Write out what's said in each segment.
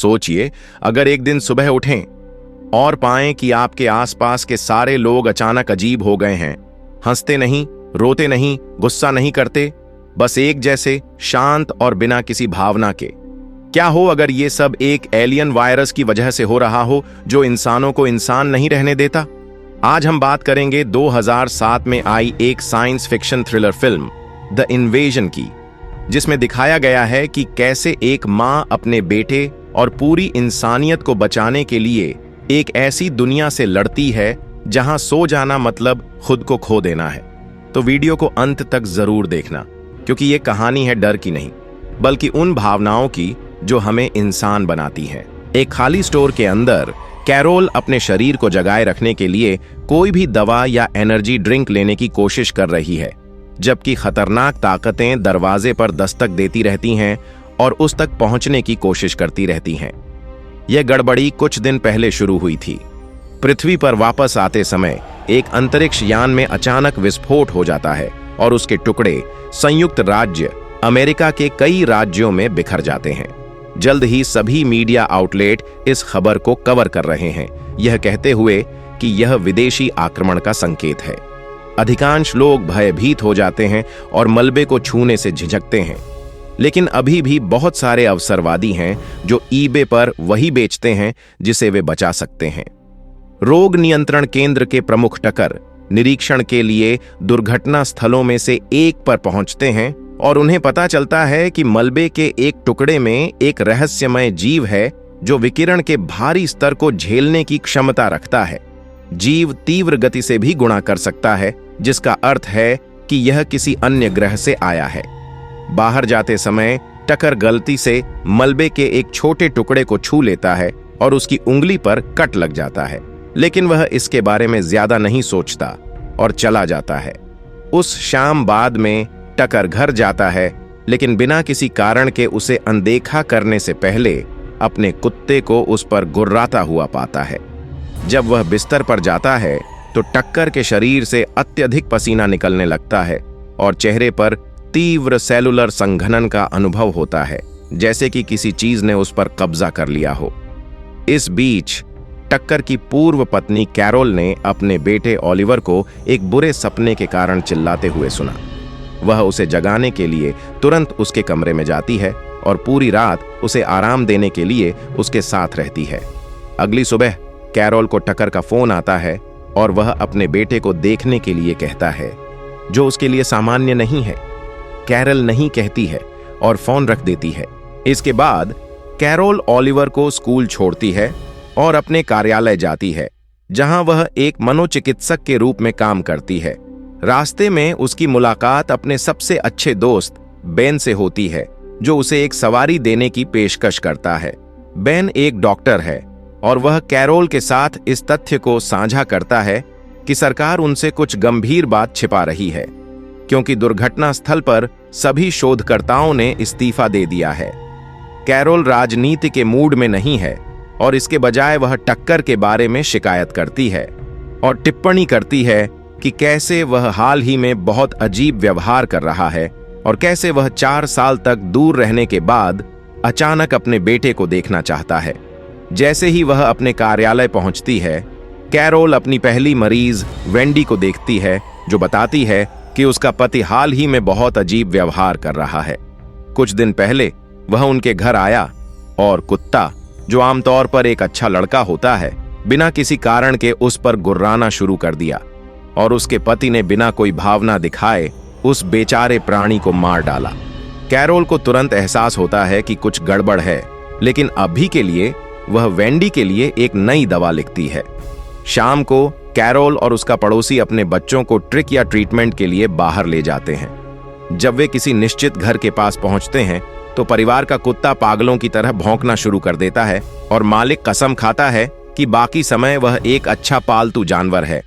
सोचिए, अगर एक दिन सुबह उठें और पाएं कि आपके आसपास के सारे लोग अचानक अजीब हो गए हैं, हंसते नहीं, रोते नहीं, गुस्सा नहीं करते, बस एक जैसे, शांत और बिना किसी भावना के। क्या हो अगर ये सब एक एलियन वायरस की वजह से हो रहा हो जो इंसानों को इंसान नहीं रहने देता? आज हम बात करेंगे 2007 में आई एक science fiction thriller film the invasion की, जिसमें दिखाया गया है कि कैसे एक मां अपने बेटे और पूरी इंसानियत को बचाने के लिए एक ऐसी दुनिया से लड़ती है जहां सो जाना मतलब खुद को खो देना है। तो वीडियो को अंत तक जरूर देखना, क्योंकि ये कहानी है डर की नहीं, बल्कि उन भावनाओं की जो हमें इंसान बनाती हैं। एक खाली स्टोर के अंदर कैरोल अपने शरीर को जगाए रखने के लिए कोई भी दवा या एनर्जी ड्रिंक लेने की कोशिश कर रही है, जबकि खतरनाक ताकतें दरवाजे पर दस्तक देती रहती हैं और उस तक पहुंचने की कोशिश करती रहती हैं। यह गड़बड़ी कुछ दिन पहले शुरू हुई थी। पृथ्वी पर वापस आते समय एक अंतरिक्ष यान में अचानक विस्फोट हो जाता है और उसके टुकड़े संयुक्त राज्य अमेरिका के कई राज्यों में बिखर जाते हैं। जल्द ही सभी मीडिया आउटलेट इस खबर को कवर कर रहे हैं, यह कहते हुए कि यह विदेशी आक्रमण का संकेत है। अधिकांश लोग भयभीत हो जाते हैं और मलबे को छूने से झिझकते हैं, लेकिन अभी भी बहुत सारे अवसरवादी हैं जो ईबे पर वही बेचते हैं जिसे वे बचा सकते हैं। रोग नियंत्रण केंद्र के प्रमुख टकर निरीक्षण के लिए दुर्घटना स्थलों में से एक पर पहुंचते हैं और उन्हें पता चलता है कि मलबे के एक टुकड़े में एक रहस्यमय जीव है जो विकिरण के भारी स्तर को झेलने की क्षमता रखता है। जीव तीव्र गति से भी गुणा कर सकता है, जिसका अर्थ है कि यह किसी अन्य ग्रह से आया है। बाहर जाते समय टकर गलती से मलबे के एक छोटे टुकड़े को छू लेता है और उसकी उंगली पर कट लग जाता है, लेकिन वह इसके बारे में ज्यादा नहीं सोचता और चला जाता है। उस शाम बाद में टकर घर जाता है, लेकिन बिना किसी कारण के उसे अनदेखा करने से पहले अपने कुत्ते को उस पर गुर्राता हुआ पाता है। जब वह बिस्तर पर जाता है तो टक्कर के शरीर से अत्यधिक पसीना निकलने लगता है और चेहरे पर तीव्र सेलुलर संघनन का अनुभव होता है, जैसे कि किसी चीज ने उस पर कब्जा कर लिया हो। इस बीच टक्कर की पूर्व पत्नी कैरोल ने अपने बेटे ओलिवर को एक बुरे सपने के कारण चिल्लाते हुए सुना। वह उसे जगाने के लिए तुरंत उसके कमरे में जाती है और पूरी रात उसे आराम देने के लिए उसके साथ रहती है। अगली सुबह कैरोल को टकर का फोन आता है और वह अपने बेटे को देखने के लिए कहता है, जो उसके लिए सामान्य नहीं है। कैरोल नहीं कहती है और फोन रख देती है। इसके बाद कैरोल ओलिवर को स्कूल छोड़ती है और अपने कार्यालय जाती है, जहां वह एक मनोचिकित्सक के रूप में काम करती है। रास्ते में उसकी मुलाकात अपने सबसे अच्छे दोस्त बेन से होती है, जो उसे एक सवारी देने की पेशकश करता है। बेन एक डॉक्टर है और वह कैरोल के साथ इस तथ्य को साझा करता है कि सरकार उनसे कुछ गंभीर बात छिपा रही है, क्योंकि दुर्घटना स्थल पर सभी शोधकर्ताओं ने इस्तीफा दे दिया है। कैरोल राजनीति के मूड में नहीं है और इसके बजाय वह टक्कर के बारे में शिकायत करती है और टिप्पणी करती है कि कैसे वह हाल ही में बहुत अजीब व्यवहार कर रहा है और कैसे वह 4 साल तक दूर रहने के बाद अचानक अपने बेटे को देखना चाहता है। जैसे ही वह अपने कार्यालय पहुंचती है, कैरोल अपनी पहली मरीज वेंडी को देखती है, जो बताती है कि उसका पति हाल ही में बहुत अजीब व्यवहार कर रहा है। कुछ दिन पहले वह उनके घर आया और कुत्ता, जो आमतौर पर एक अच्छा लड़का होता है, बिना किसी कारण के उस पर गुर्राना शुरू कर दिया और उसके पति ने बिना कोई भावना दिखाए उस बेचारे प्राणी को मार डाला। कैरोल को तुरंत एहसास होता है कि कुछ गड़बड़ है, लेकिन अभी के लिए वह वेंडी के लिए एक नई दवा लिखती है। शाम को कैरोल और उसका पड़ोसी अपने बच्चों को ट्रिक या ट्रीटमेंट के लिए बाहर ले जाते हैं। जब वे किसी निश्चित घर के पास पहुंचते हैं तो परिवार का कुत्ता पागलों की तरह भौंकना शुरू कर देता है और मालिक कसम खाता है कि बाकी समय वह एक अच्छा पालतू जानवर है।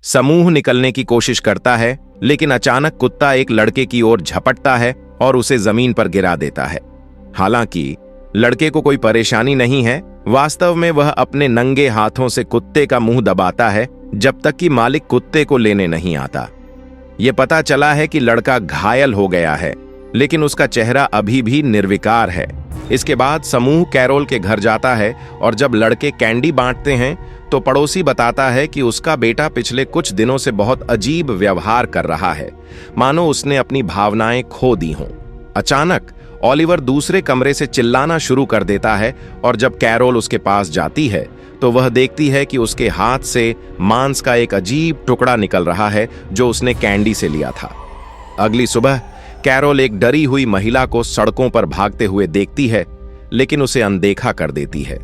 समूह निकलने की कोशिश करता है, लेकिन अचानक कुत्ता एक लड़के की ओर झपटता है और उसे जमीन पर गिरा देता है। हालांकि लड़के को कोई परेशानी नहीं है, वास्तव में वह अपने नंगे हाथों से कुत्ते का मुंह दबाता है जब तक कि मालिक कुत्ते को लेने नहीं आता। यह पता चला है कि लड़का घायल हो गया है लेकिन उसका चेहरा अभी भी निर्विकार है। इसके बाद समूह कैरोल के घर जाता है और जब लड़के कैंडी बांटते हैं तो पड़ोसी बताता है कि उसका बेटा पिछले कुछ दिनों से बहुत अजीब व्यवहार कर रहा है, मानो उसने अपनी भावनाएं खो दी हों। अचानक ओलिवर दूसरे कमरे से चिल्लाना शुरू कर देता है और जब कैरोल उसके पास जाती है तो वह देखती है कि उसके हाथ से मांस का एक अजीब टुकड़ा निकल रहा है जो उसने कैंडी से लिया था। अगली सुबह कैरोल एक डरी हुई महिला को सड़कों पर भागते हुए देखती है, लेकिन उसे अनदेखा कर देती है।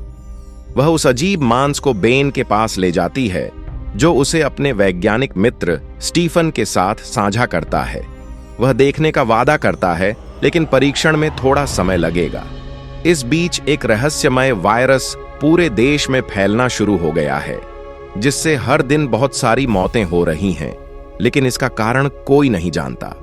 वह उस अजीब मांस को बेन के पास ले जाती है, जो उसे अपने वैज्ञानिक मित्र स्टीफन के साथ साझा करता है। वह देखने का वादा करता है, लेकिन परीक्षण में थोड़ा समय लगेगा। इस बीच एक रहस्यमय वायरस पूरे देश में फैलना शुरू हो गया है, जिससे हर दिन बहुत सारी मौतें हो रही हैं, लेकिन इसका कारण कोई नहीं जानता।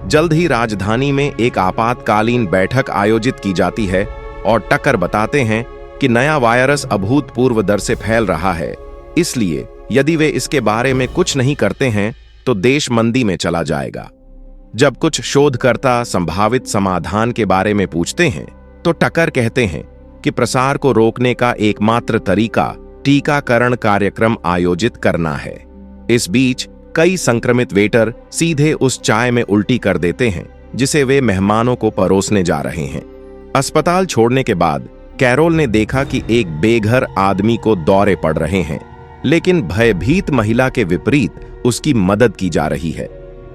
जल्द ही राजधानी में एक आपातकालीन बैठक आयोजित की जाती है और टकर बताते हैं कि नया वायरस अभूतपूर्व दर से फैल रहा है, इसलिए यदि वे इसके बारे में कुछ नहीं करते हैं तो देश मंदी में चला जाएगा। जब कुछ शोधकर्ता संभावित समाधान के बारे में पूछते हैं तो टकर कहते हैं कि प्रसार को रोकने का एकमात्र तरीका टीकाकरण कार्यक्रम आयोजित करना है। इस बीच कई संक्रमित वेटर सीधे उस चाय में उल्टी कर देते हैं जिसे वे मेहमानों को परोसने जा रहे हैं। अस्पताल छोड़ने के बाद कैरोल ने देखा कि एक बेघर आदमी को दौरे पड़ रहे हैं, लेकिन भयभीत महिला के विपरीत उसकी मदद की जा रही है।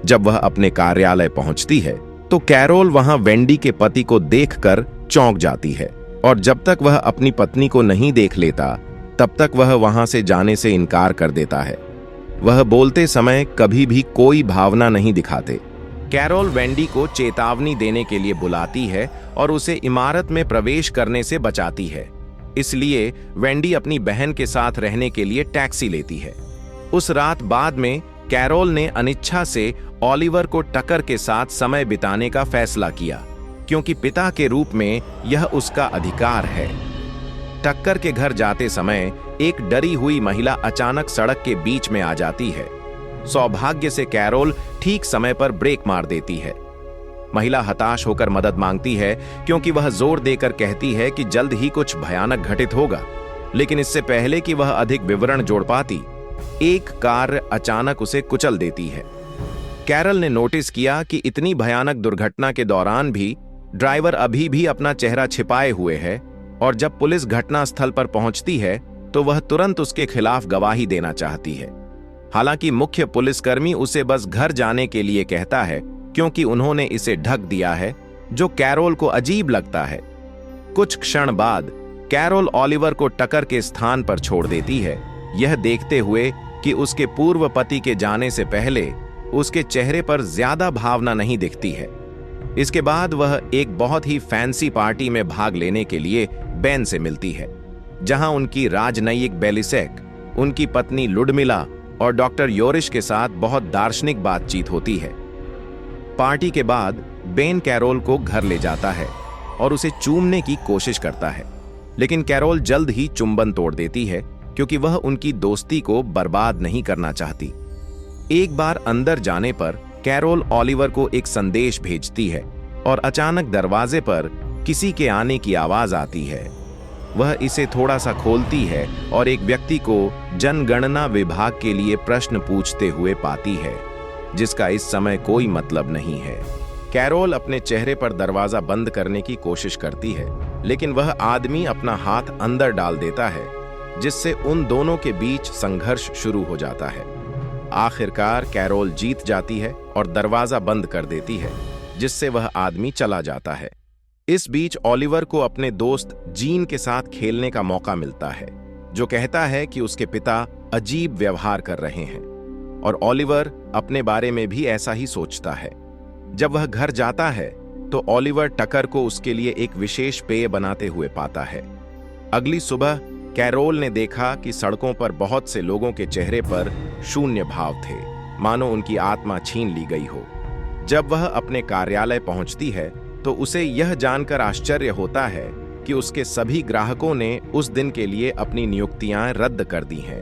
जब वह अपने कार्यालय पहुंचती है तो कैरोल वहां वेंडी के पति को देखकर चौंक जाती है और जब तक वह अपनी पत्नी को नहीं देख लेता तब तक वह वहां से जाने से इनकार कर देता है। वह बोलते समय कभी भी कोई भावना नहीं दिखाते। कैरोल वेंडी को चेतावनी देने के लिए बुलाती है और उसे इमारत में प्रवेश करने से बचाती है। इसलिए वेंडी अपनी बहन के साथ रहने के लिए टैक्सी लेती है। उस रात बाद में कैरोल ने अनिच्छा से ओलिवर को टकर के साथ समय बिताने का फैसला किया, क्योंकि पिता के रूप में यह उसका अधिकार है। टक्कर के घर जाते समय एक डरी हुई महिला अचानक सड़क के बीच में आ जाती है। सौभाग्य से कैरोल ठीक समय पर ब्रेक मार देती है। महिला हताश होकर मदद मांगती है, क्योंकि वह जोर देकर कहती है कि जल्द ही कुछ भयानक घटित होगा। लेकिन इससे पहले कि वह अधिक विवरण जोड़ पाती, एक कार अचानक उसे कुचल देती है। कैरल ने नोटिस किया कि इतनी भयानक दुर्घटना के दौरान भी ड्राइवर अभी भी अपना चेहरा छिपाए हुए है, और जब पुलिस घटनास्थल पर पहुंचती है तो वह तुरंत उसके खिलाफ गवाही देना चाहती है। हालांकि मुख्य पुलिसकर्मी उसे बस घर जाने के लिए कहता है, क्योंकि उन्होंने इसे ढक दिया है, जो कैरोल को अजीब लगता है। कुछ क्षण बाद कैरोल ओलिवर को टकर के स्थान पर छोड़ देती है, यह देखते हुए कि उसके पूर्व पति के जाने से पहले उसके चेहरे पर ज्यादा भावना नहीं दिखती है। इसके बाद वह एक बहुत ही फैंसी पार्टी में भाग लेने के लिए बेन से मिलती है, जहां उनकी राजनयिक बेलिसेक, उनकी पत्नी लुडमिला और डॉक्टर योरिश के साथ बहुत दार्शनिक बातचीत होती है। पार्टी के बाद बेन कैरोल को घर ले जाता है और उसे चूमने की कोशिश करता है, लेकिन कैरोल जल्द ही चुंबन तोड़ देती है, क्योंकि वह उनकी दोस्ती को बर्बाद नहीं करना चाहती। एक बार अंदर जाने पर कैरोल ओलिवर को एक संदेश भेजती है और अचानक दरवाजे पर किसी के आने की आवाज आती है। वह इसे थोड़ा सा खोलती है और एक व्यक्ति को जनगणना विभाग के लिए प्रश्न पूछते हुए पाती है, जिसका इस समय कोई मतलब नहीं है। कैरोल अपने चेहरे पर दरवाजा बंद करने की कोशिश करती है, लेकिन वह आदमी अपना हाथ अंदर डाल देता है, जिससे उन दोनों के बीच संघर्ष शुरू हो जाता है। आखिरकार कैरोल जीत जाती है और दरवाजा बंद कर देती है, जिससे वह आदमी चला जाता है। इस बीच ओलिवर को अपने दोस्त जीन के साथ खेलने का मौका मिलता है, जो कहता है कि उसके पिता अजीब व्यवहार कर रहे हैं, और ओलिवर अपने बारे में भी ऐसा ही सोचता है। जब वह घर जाता है तो ओलिवर टकर को उसके लिए एक विशेष पेय बनाते हुए पाता है। अगली सुबह कैरोल ने देखा कि सड़कों पर बहुत से लोगों के चेहरे पर शून्य भाव थे, मानो उनकी आत्मा छीन ली गई हो। जब वह अपने कार्यालय पहुंचती है तो उसे यह जानकर आश्चर्य होता है कि उसके सभी ग्राहकों ने उस दिन के लिए अपनी नियुक्तियां रद्द कर दी हैं।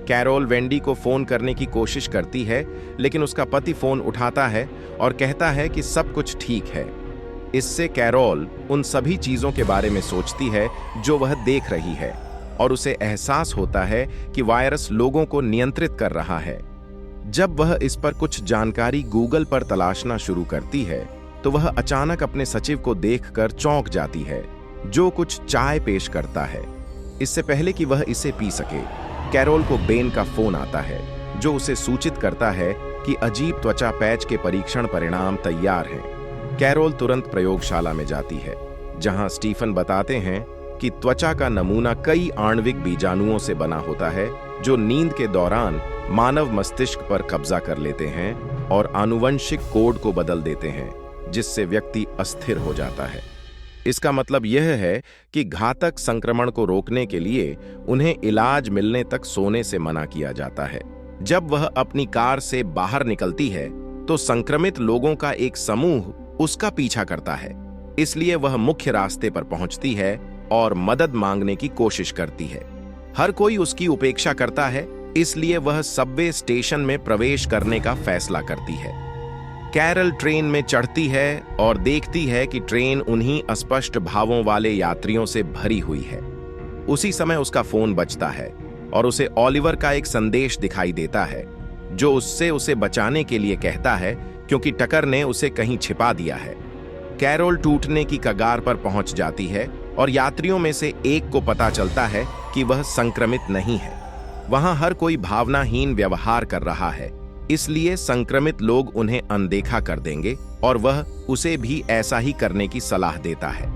कैरोल वेंडी को फोन करने की कोशिश करती है, लेकिन उसका पति फोन उठाता है और कहता है कि सब कुछ ठीक है। इससे कैरोल उन सभी चीजों के बारे में सोचती है जो वह देख रही है और उसे एहसास होता है कि वायरस लोगों को नियंत्रित कर रहा है। जब वह इस पर कुछ जानकारी गूगल पर तलाशना शुरू करती है तो वह अचानक अपने सचिव को देखकर चौंक जाती है, जो कुछ चाय पेश करता है। इससे पहले कि वह इसे पी सके, कैरोल को बेन का फोन आता है, जो उसे सूचित करता है कि अजीब त्वचा पैच के परीक्षण परिणाम तैयार हैं। कैरोल तुरंत प्रयोगशाला में जाती है, जहां स्टीफन बताते हैं कि त्वचा का नमूना कई आणविक बीजाणुओं से बना होता है, जो नींद के दौरान मानव मस्तिष्क पर कब्जा कर लेते हैं और आनुवंशिक कोड को बदल देते हैं, जिससे व्यक्ति अस्थिर हो जाता है। इसका मतलब यह है कि घातक संक्रमण को रोकने के लिए उन्हें इलाज मिलने तक सोने से मना किया जाता है। जब वह अपनी कार से बाहर निकलती है तो संक्रमित लोगों का एक समूह उसका पीछा करता है, इसलिए वह मुख्य रास्ते पर पहुंचती है और मदद मांगने की कोशिश करती है। हर कोई उसकी उपेक्षा करता है, इसलिए वह सबवे स्टेशन में प्रवेश करने का फैसला करती है। कैरल ट्रेन में चढ़ती है और देखती है कि ट्रेन उन्हीं अस्पष्ट भावों वाले यात्रियों से भरी हुई है। उसी समय उसका फोन बजता है और उसे ओलिवर का एक संदेश दिखाई देता है, जो उससे उसे बचाने के लिए कहता है, क्योंकि टकर ने उसे कहीं छिपा दिया है। कैरोल टूटने की कगार पर पहुंच जाती है और यात्रियों में से एक को पता चलता है कि वह संक्रमित नहीं है। वहां हर कोई भावनाहीन व्यवहार कर रहा है, इसलिए संक्रमित लोग उन्हें अनदेखा कर देंगे और वह उसे भी ऐसा ही करने की सलाह देता है।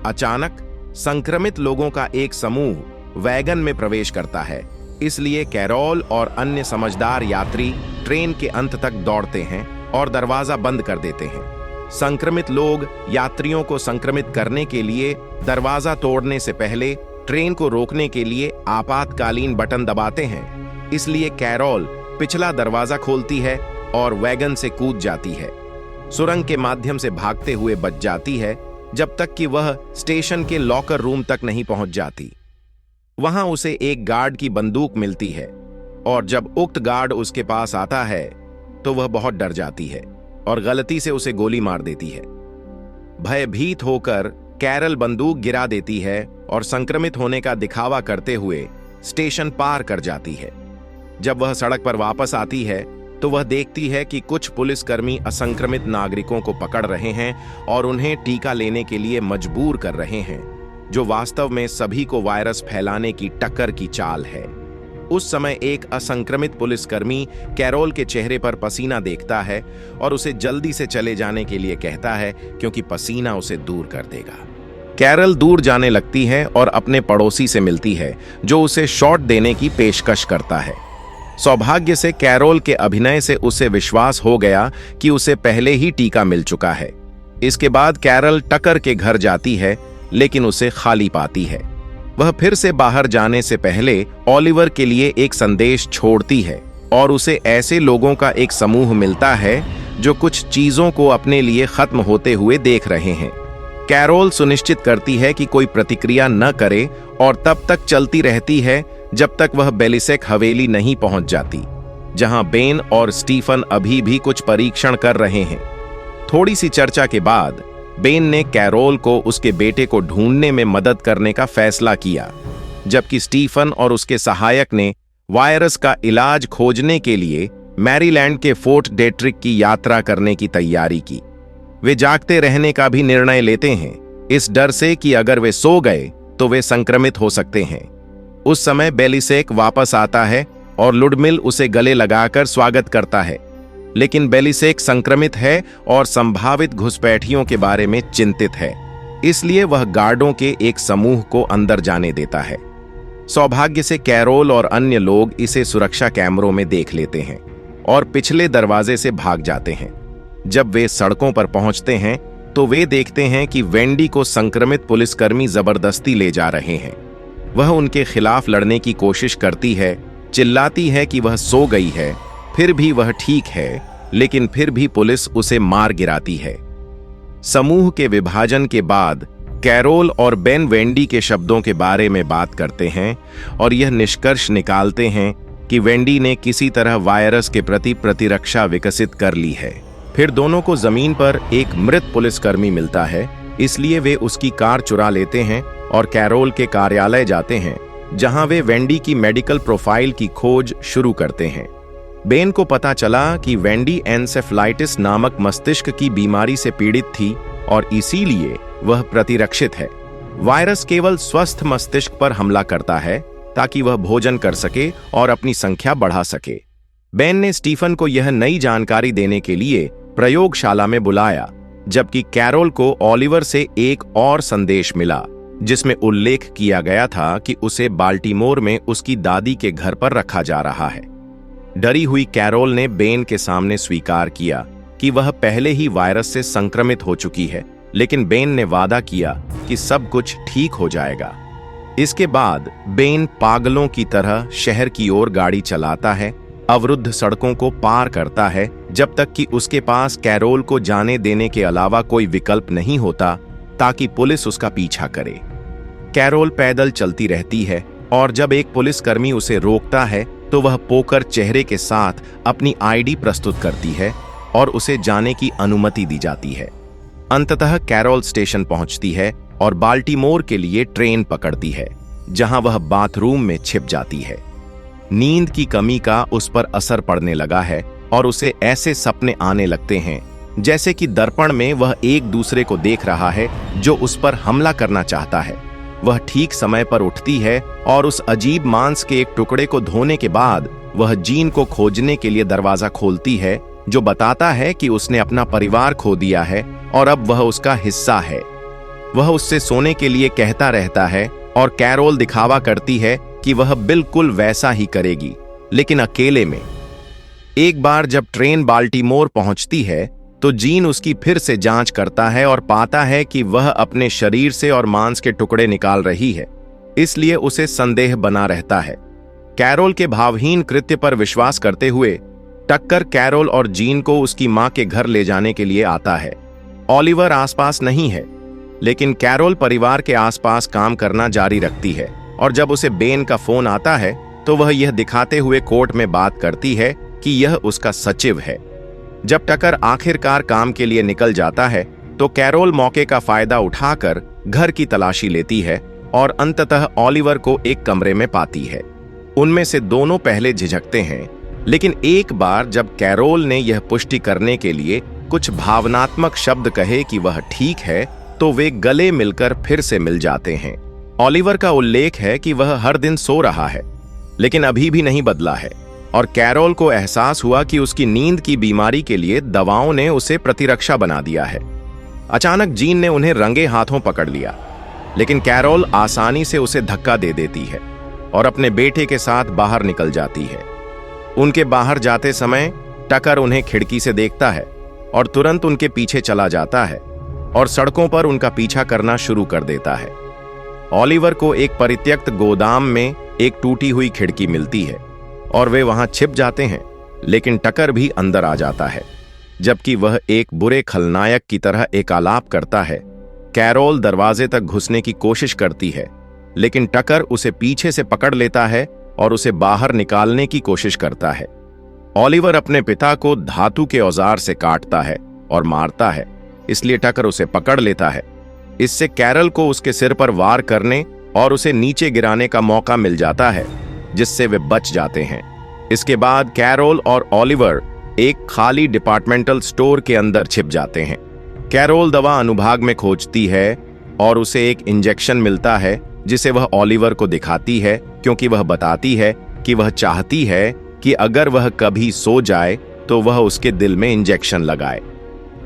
अचानक संक्रमित लोगों का एक समूह वैगन में प्रवेश करता है, इसलिए कैरोल और अन्य समझदार यात्री ट्रेन के अंत तक दौड़ते हैं और दरवाजा बंद कर देते हैं। संक्रमित लोग यात्रियों को संक्रमित करने के लिए दरवाजा तोड़ने से पहले ट्रेन को रोकने के लिए आपातकालीन बटन दबाते हैं, इसलिए कैरोल पिछला दरवाजा खोलती है और वैगन से कूद जाती है। सुरंग के माध्यम से भागते हुए बच जाती है, जब तक कि वह स्टेशन के लॉकर रूम तक नहीं पहुंच जाती। वहां उसे एक गार्ड की बंदूक मिलती है और जब उक्त गार्ड उसके पास आता है तो वह बहुत डर जाती है और गलती से उसे गोली मार देती है। भयभीत होकर कैरल बंदूक गिरा देती है और संक्रमित होने का दिखावा करते हुए स्टेशन पार कर जाती है। जब वह सड़क पर वापस आती है तो वह देखती है कि कुछ पुलिसकर्मी असंक्रमित नागरिकों को पकड़ रहे हैं और उन्हें टीका लेने के लिए मजबूर कर रहे हैं, जो वास्तव में सभी को वायरस फैलाने की टक्कर की चाल है। उस समय एक असंक्रमित पुलिसकर्मी कैरोल के चेहरे पर पसीना देखता है और उसे जल्दी से चले जाने के लिए कहता है, क्योंकि पसीना उसे दूर कर देगा। कैरल दूर जाने लगती है और अपने पड़ोसी से मिलती है, जो उसे शॉट देने की पेशकश करता है। सौभाग्य से कैरोल के अभिनय से उसे विश्वास हो गया कि उसे पहले ही टीका मिल चुका है। इसके बाद कैरल टकर के घर जाती है, लेकिन उसे खाली पाती है। वह फिर से बाहर जाने से पहले ओलिवर के लिए एक संदेश छोड़ती है और उसे ऐसे लोगों का एक समूह मिलता है जो कुछ चीजों को अपने लिए खत्म होते हुए देख रहे हैं। कैरोल सुनिश्चित करती है कि कोई प्रतिक्रिया न करे और तब तक चलती रहती है जब तक वह बेलिसेक हवेली नहीं पहुंच जाती, जहां बेन और स्टीफन अभी भी कुछ परीक्षण कर रहे हैं। थोड़ी सी चर्चा के बाद बेन ने कैरोल को उसके बेटे को ढूंढने में मदद करने का फैसला किया, जबकि स्टीफन और उसके सहायक ने वायरस का इलाज खोजने के लिए मैरीलैंड के फोर्ट डेट्रिक की यात्रा करने की तैयारी की। वे जागते रहने का भी निर्णय लेते हैं, इस डर से कि अगर वे सो गए तो वे संक्रमित हो सकते हैं। उस समय बेलिसेक वापस आता है और लुडमिल उसे गले लगाकर स्वागत करता है, लेकिन बेलिसेक संक्रमित है और संभावित घुसपैठियों के बारे में चिंतित है, इसलिए वह गार्डों के एक समूह को अंदर जाने देता है। सौभाग्य से कैरोल और अन्य लोग इसे सुरक्षा कैमरों में देख लेते हैं और पिछले दरवाजे से भाग जाते हैं। जब वे सड़कों पर पहुंचते हैं तो वे देखते हैं कि वेंडी को संक्रमित पुलिसकर्मी जबरदस्ती ले जा रहे हैं। वह उनके खिलाफ लड़ने की कोशिश करती है, चिल्लाती है कि वह सो गई है, फिर भी वह ठीक है, लेकिन फिर भी पुलिस उसे मार गिराती है। समूह के विभाजन के बाद कैरोल और बेन वेंडी के शब्दों के बारे में बात करते हैं और यह निष्कर्ष निकालते हैं कि वेंडी ने किसी तरह वायरस के प्रति प्रतिरक्षा विकसित कर ली है। फिर दोनों को जमीन पर एक मृत पुलिसकर्मी मिलता है, इसलिए वे उसकी कार चुरा लेते हैं और कैरोल के कार्यालय जाते हैं, जहां वे वेंडी की मेडिकल प्रोफाइल की खोज शुरू करते हैं। बेन को पता चला कि वेंडी एन्सेफलाइटिस नामक मस्तिष्क की बीमारी से पीड़ित थी और इसीलिए वह प्रतिरक्षित है। वायरस केवल स्वस्थ मस्तिष्क पर हमला करता है ताकि वह भोजन कर सके और अपनी संख्या बढ़ा सके। बेन ने स्टीफन को यह नई जानकारी देने के लिए प्रयोगशाला में बुलाया, जबकि कैरोल को ओलिवर से एक और संदेश मिला, जिसमें उल्लेख किया गया था कि उसे बाल्टीमोर में उसकी दादी के घर पर रखा जा रहा है। डरी हुई कैरोल ने बेन के सामने स्वीकार किया कि वह पहले ही वायरस से संक्रमित हो चुकी है, लेकिन बेन ने वादा किया कि सब कुछ ठीक हो जाएगा। इसके बाद बेन पागलों की तरह शहर की ओर गाड़ी चलाता है, अवरुद्ध सड़कों को पार करता है, जब तक कि उसके पास कैरोल को जाने देने के अलावा कोई विकल्प नहीं होता ताकि पुलिस उसका पीछा करे। कैरोल पैदल चलती रहती है और जब एक पुलिसकर्मी उसे रोकता है तो वह पोकर चेहरे के साथ अपनी आईडी प्रस्तुत करती है और उसे जाने की अनुमति दी जाती है। अंततः कैरोल स्टेशन पहुंचती है और बाल्टीमोर के लिए ट्रेन पकड़ती है, जहां वह बाथरूम में छिप जाती है। नींद की कमी का उस पर असर पड़ने लगा है और उसे ऐसे सपने आने लगते हैं जैसे कि दर्पण में वह एक दूसरे को देख रहा है जो उस पर हमला करना चाहता है। वह ठीक समय पर उठती है और उस अजीब मांस के एक टुकड़े को धोने के बाद वह जीन को खोजने के लिए दरवाजा खोलती है, जो बताता है कि उसने अपना परिवार खो दिया है और अब वह उसका हिस्सा है। वह उससे सोने के लिए कहता रहता है और कैरोल दिखावा करती है कि वह बिल्कुल वैसा ही करेगी, लेकिन अकेले में। एक बार जब ट्रेन बाल्टीमोर पहुंचती है तो जीन उसकी फिर से जांच करता है और पाता है कि वह अपने शरीर से और मांस के टुकड़े निकाल रही है, इसलिए उसे संदेह बना रहता है। कैरोल के भावहीन कृत्य पर विश्वास करते हुए टक्कर कैरोल और जीन को उसकी मां के घर ले जाने के लिए आता है। ओलिवर आसपास नहीं है, लेकिन कैरोल परिवार के आसपास काम करना जारी रखती है और जब उसे बेन का फोन आता है तो वह यह दिखाते हुए कोर्ट में बात करती है कि यह उसका सचिव है। जब टकर आखिरकार काम के लिए निकल जाता है तो कैरोल मौके का फायदा उठाकर घर की तलाशी लेती है और अंततः ओलिवर को एक कमरे में पाती है। उनमें से दोनों पहले झिझकते हैं, लेकिन एक बार जब कैरोल ने यह पुष्टि करने के लिए कुछ भावनात्मक शब्द कहे कि वह ठीक है, तो वे गले मिलकर फिर से मिल जाते हैं। ओलिवर का उल्लेख है कि वह हर दिन सो रहा है, लेकिन अभी भी नहीं बदला है और कैरोल को एहसास हुआ कि उसकी नींद की बीमारी के लिए दवाओं ने उसे प्रतिरक्षा बना दिया है। अचानक जीन ने उन्हें रंगे हाथों पकड़ लिया, लेकिन कैरोल आसानी से उसे धक्का दे देती है और अपने बेटे के साथ बाहर निकल जाती है। उनके बाहर जाते समय टकर उन्हें खिड़की से देखता है और तुरंत उनके पीछे चला जाता है और सड़कों पर उनका पीछा करना शुरू कर देता है। ओलिवर को एक परित्यक्त गोदाम में एक टूटी हुई खिड़की मिलती है और वे वहां छिप जाते हैं, लेकिन टकर भी अंदर आ जाता है, जबकि वह एक बुरे खलनायक की तरह एक आलाप करता है। कैरोल दरवाजे तक घुसने की कोशिश करती है, लेकिन टकर उसे पीछे से पकड़ लेता है और उसे बाहर निकालने की कोशिश करता है। ओलिवर अपने पिता को धातु के औजार से काटता है और मारता है, इसलिए टकर उसे पकड़ लेता है। इससे कैरल को उसके सिर पर वार करने और उसे नीचे गिराने का मौका मिल जाता है, जिससे वे बच जाते हैं। इसके बाद कैरोल और ओलिवर एक खाली डिपार्टमेंटल स्टोर के अंदर छिप जाते हैं। कैरोल दवा अनुभाग में खोजती है और उसे एक इंजेक्शन मिलता है, जिसे वह ओलिवर को दिखाती है, क्योंकि वह बताती है कि वह चाहती है कि अगर वह कभी सो जाए तो वह उसके दिल में इंजेक्शन लगाए।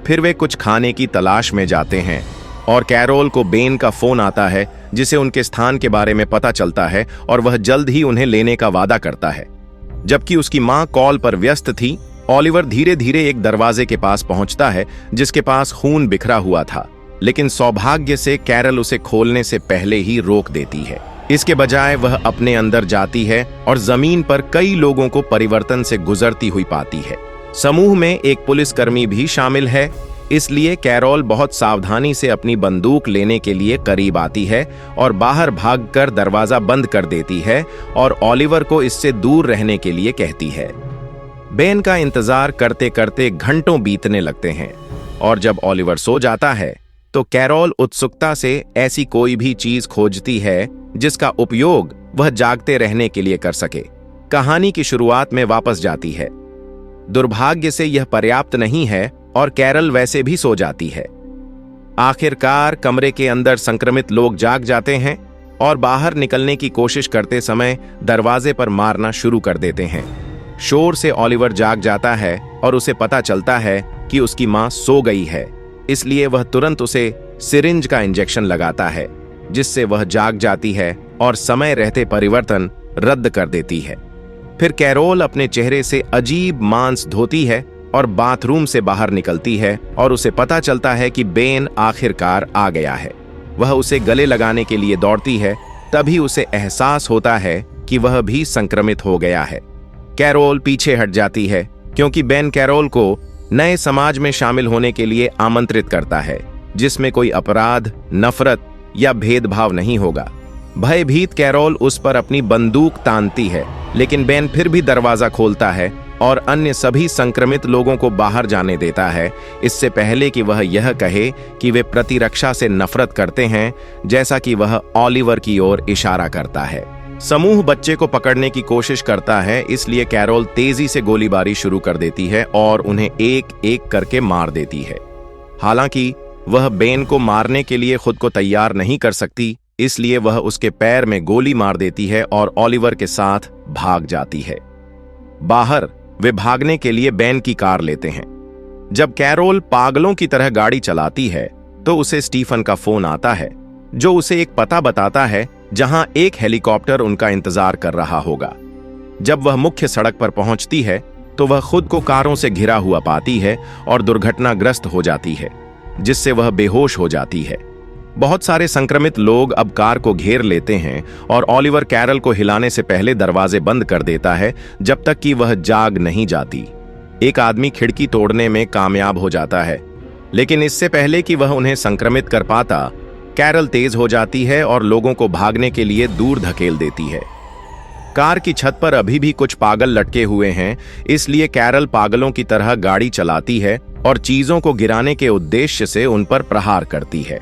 फिर वे कुछ खाने की तलाश में जाते हैं और कैरोल को बेन का फोन आता है, जिसे उनके स्थान के बारे में पता चलता है और वह जल्द ही उन्हें लेने का वादा करता है। जबकि उसकी मां कॉल पर व्यस्त थी, ओलिवर धीरे धीरे एक दरवाजे के पास पहुंचता है जिसके पास खून बिखरा हुआ था, लेकिन सौभाग्य से कैरल उसे खोलने से पहले ही रोक देती है। इसके बजाय वह अपने अंदर जाती है और जमीन पर कई लोगों को परिवर्तन से गुजरती हुई पाती है। समूह में एक पुलिसकर्मी भी शामिल है, इसलिए कैरोल बहुत सावधानी से अपनी बंदूक लेने के लिए करीब आती है और बाहर भागकर दरवाजा बंद कर देती है और ओलिवर को इससे दूर रहने के लिए कहती है। बेन का इंतजार करते करते घंटों बीतने लगते हैं और जब ओलिवर सो जाता है तो कैरोल उत्सुकता से ऐसी कोई भी चीज खोजती है जिसका उपयोग वह जागते रहने के लिए कर सके। कहानी की शुरुआत में वापस जाती है। दुर्भाग्य से यह पर्याप्त नहीं है और कैरल वैसे भी सो जाती है। आखिरकार कमरे के अंदर संक्रमित लोग जाग जाते हैं और बाहर निकलने की कोशिश करते समय दरवाजे पर मारना शुरू कर देते हैं। शोर से ओलिवर जाग जाता है और उसे पता चलता है कि उसकी मां सो गई है, इसलिए वह तुरंत उसे सिरिंज का इंजेक्शन लगाता है, जिससे वह जाग जाती है और समय रहते परिवर्तन रद्द कर देती है। फिर कैरोल अपने चेहरे से अजीब मांस धोती है और बाथरूम से बाहर निकलती है और उसे पता चलता है कि बेन आखिरकार आ गया है। वह उसे गले लगाने के लिए दौड़ती है, तभी उसे एहसास होता है कि वह भी संक्रमित हो गया है। कैरोल पीछे हट जाती है क्योंकि बेन कैरोल को नए समाज में शामिल होने के लिए आमंत्रित करता है, जिसमें कोई अपराध, नफरत या भेदभाव नहीं होगा। भयभीत कैरोल उस पर अपनी बंदूक तानती है, लेकिन बेन फिर भी दरवाजा खोलता है और अन्य सभी संक्रमित लोगों को बाहर जाने देता है, इससे पहले कि वह यह कहे कि वे प्रतिरक्षा से नफरत करते हैं, जैसा कि वह ओलिवर की ओर इशारा करता है। समूह बच्चे को पकड़ने की कोशिश करता है, इसलिए कैरोल तेजी से गोलीबारी शुरू कर देती है और उन्हें एक एक करके मार देती है। हालांकि वह बेन को मारने के लिए खुद को तैयार नहीं कर सकती, इसलिए वह उसके पैर में गोली मार देती है और ओलिवर के साथ भाग जाती है। बाहर वे भागने के लिए बेन की कार लेते हैं। जब कैरोल पागलों की तरह गाड़ी चलाती है तो उसे स्टीफन का फोन आता है, जो उसे एक पता बताता है जहां एक हेलीकॉप्टर उनका इंतजार कर रहा होगा। जब वह मुख्य सड़क पर पहुंचती है तो वह खुद को कारों से घिरा हुआ पाती है और दुर्घटनाग्रस्त हो जाती है, जिससे वह बेहोश हो जाती है। बहुत सारे संक्रमित लोग अब कार को घेर लेते हैं और ओलिवर कैरल को हिलाने से पहले दरवाजे बंद कर देता है जब तक कि वह जाग नहीं जाती। एक आदमी खिड़की तोड़ने में कामयाब हो जाता है, लेकिन इससे पहले कि वह उन्हें संक्रमित कर पाता, कैरल तेज हो जाती है और लोगों को भागने के लिए दूर धकेल देती है। कार की छत पर अभी भी कुछ पागल लटके हुए हैं, इसलिए कैरल पागलों की तरह गाड़ी चलाती है और चीजों को गिराने के उद्देश्य से उन पर प्रहार करती है।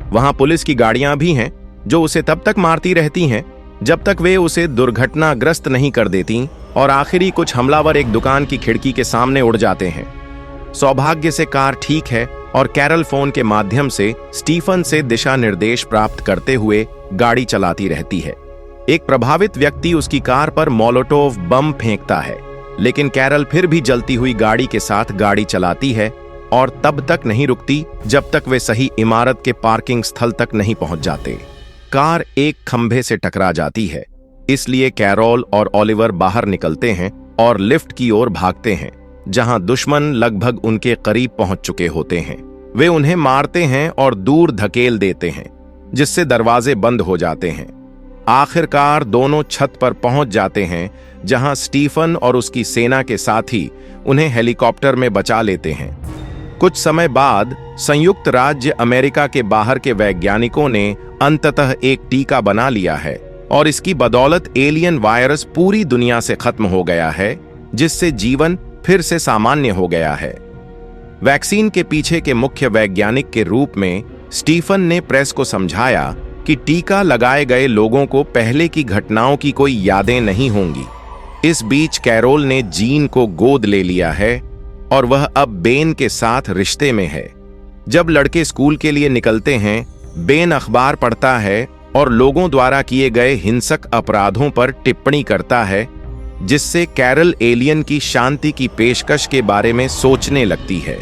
वहां पुलिस की गाड़ियां भी हैं जो उसे तब तक मारती रहती हैं जब तक वे उसे दुर्घटनाग्रस्त नहीं कर देती और आखिरी कुछ हमलावर एक दुकान की खिड़की के सामने उड़ जाते हैं। सौभाग्य से कार ठीक है और कैरल फोन के माध्यम से स्टीफन से दिशा निर्देश प्राप्त करते हुए गाड़ी चलाती रहती है। एक प्रभावित व्यक्ति उसकी कार पर मोलोटोव बम फेंकता है, लेकिन कैरल फिर भी जलती हुई गाड़ी के साथ गाड़ी चलाती है और तब तक नहीं रुकती जब तक वे सही इमारत के पार्किंग स्थल तक नहीं पहुंच जाते। कार एक खंभे से टकरा जाती है, इसलिए कैरोल और ओलिवर बाहर निकलते हैं और लिफ्ट की ओर भागते हैं, जहां दुश्मन लगभग उनके करीब पहुंच चुके होते हैं। वे उन्हें मारते हैं और दूर धकेल देते हैं, जिससे दरवाजे बंद हो जाते हैं। आखिरकार दोनों छत पर पहुंच जाते हैं, जहां स्टीफन और उसकी सेना के साथी उन्हें हेलीकॉप्टर में बचा लेते हैं। कुछ समय बाद संयुक्त राज्य अमेरिका के बाहर के वैज्ञानिकों ने अंततः एक टीका बना लिया है और इसकी बदौलत एलियन वायरस पूरी दुनिया से खत्म हो गया है, जिससे जीवन फिर से सामान्य हो गया है। वैक्सीन के पीछे के मुख्य वैज्ञानिक के रूप में स्टीफन ने प्रेस को समझाया कि टीका लगाए गए लोगों को पहले की घटनाओं की कोई यादें नहीं होंगी। इस बीच कैरोल ने जीन को गोद ले लिया है और वह अब बेन के साथ रिश्ते में है। जब लड़के स्कूल के लिए निकलते हैं, बेन अखबार पढ़ता है और लोगों द्वारा किए गए हिंसक अपराधों पर टिप्पणी करता है, जिससे कैरल एलियन की शांति की पेशकश के बारे में सोचने लगती है।